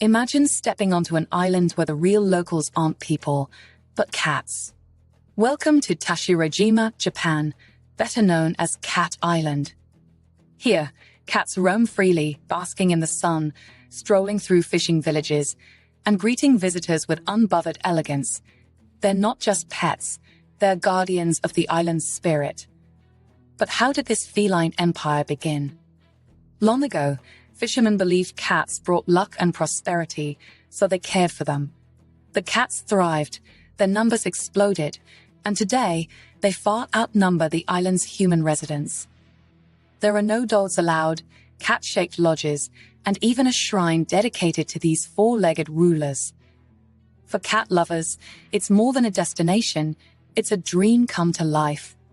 Imagine stepping onto an island where the real locals aren't people, but cats. Welcome to Tashirojima, Japan, better known as Cat Island. Here, cats roam freely, basking in the sun, strolling through fishing villages, and greeting visitors with unbothered elegance. They're not just pets, they're guardians of the island's spirit. But how did this feline empire begin? Long ago, fishermen believed cats brought luck and prosperity, so they cared for them. The cats thrived, their numbers exploded, and today, they far outnumber the island's human residents. There are no dogs allowed, cat-shaped lodges, and even a shrine dedicated to these four-legged rulers. For cat lovers, it's more than a destination, it's a dream come to life.